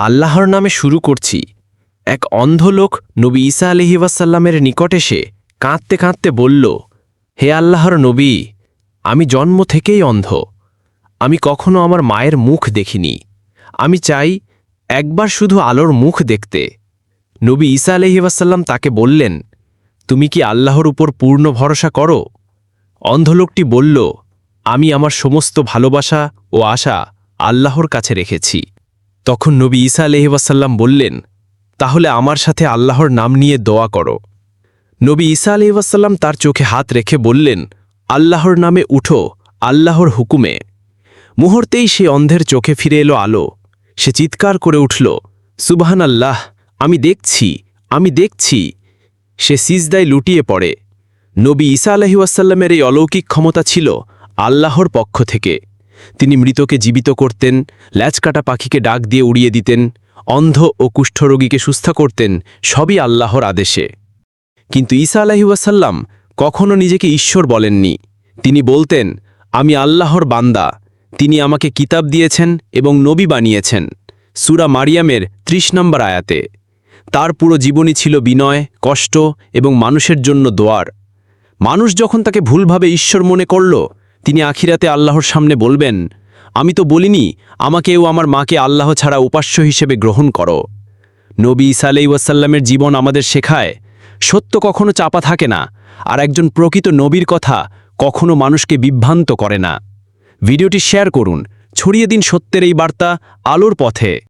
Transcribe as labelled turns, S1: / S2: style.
S1: আল্লাহর নামে শুরু করছি। এক অন্ধ লোক নবী ঈসা আলাইহি ওয়াসাল্লামের নিকট এসে কাঁদতে কাঁদতে বলল, হে আল্লাহর নবী, আমি জন্ম থেকেই অন্ধ। আমি কখনো আমার মায়ের মুখ দেখিনি। আমি চাই একবার শুধু আলোর মুখ দেখতে। নবী ঈসা আলাইহি ওয়াসাল্লাম তাকে বললেন, তুমি কি আল্লাহর উপর পূর্ণ ভরসা করো? অন্ধ লোকটি বলল, আমি আমার সমস্ত ভালোবাসা ও আশা আল্লাহর কাছে রেখেছি। তখন নবী ঈসা আলাইহি ওয়াসাল্লাম বললেন, তাহলে আমার সাথে আল্লাহর নাম নিয়ে দোয়া করো। নবী ঈসা আলাইহি ওয়াসাল্লাম তার চোখে হাত রেখে বললেন, আল্লাহর নামে উঠো, আল্লাহর হুকুমে। মুহূর্তেই সে অন্ধের চোখে ফিরে এলো আলো। সে চিৎকার করে উঠল, সুবহানাল্লাহ, আমি দেখছি, আমি দেখছি। সে সিজদায় লুটিয়ে পড়ে। নবী ঈসা আলাইহি ওয়াসাল্লামের এই অলৌকিক ক্ষমতা ছিল আল্লাহর পক্ষ থেকে। তিনি মৃতকে জীবিত করতেন, ল্যাজকাটা পাখিকে ডাক দিয়ে উড়িয়ে দিতেন, অন্ধ ও কুষ্ঠরোগীকে সুস্থ করতেন, সবই আল্লাহর আদেশে। কিন্তু ঈসা আলাইহি ওয়াসাল্লাম কখনো নিজেকে ঈশ্বর বলেননি। তিনি বলতেন, আমি আল্লাহর বান্দা। তিনি আমাকে কিতাব দিয়েছেন এবং নবী বানিয়েছেন। সূরা মারিয়ামের ৩০ নম্বর আয়াতে। তার পুরো জীবনই ছিল বিনয়, কষ্ট এবং মানুষের জন্য দোয়ার। মানুষ যখন তাকে ভুলভাবে ঈশ্বর মনে করল, তিনি আখিরাতে আল্লাহর সামনে বলবেন, আমি তো বলিনি আমাকেও আমার মাকে আল্লাহ ছাড়া উপাস্য হিসেবে গ্রহণ করো। নবী ঈসা আলাইহি ওয়াসাল্লামের জীবন আমাদের শেখায়, সত্য কখনো চাপা থাকে না, আর একজন প্রকৃত নবীর কথা কখনো মানুষকে বিভ্রান্ত করে না। ভিডিওটি শেয়ার করুন, ছড়িয়ে দিন সত্যের এই বার্তা আলোর পথে।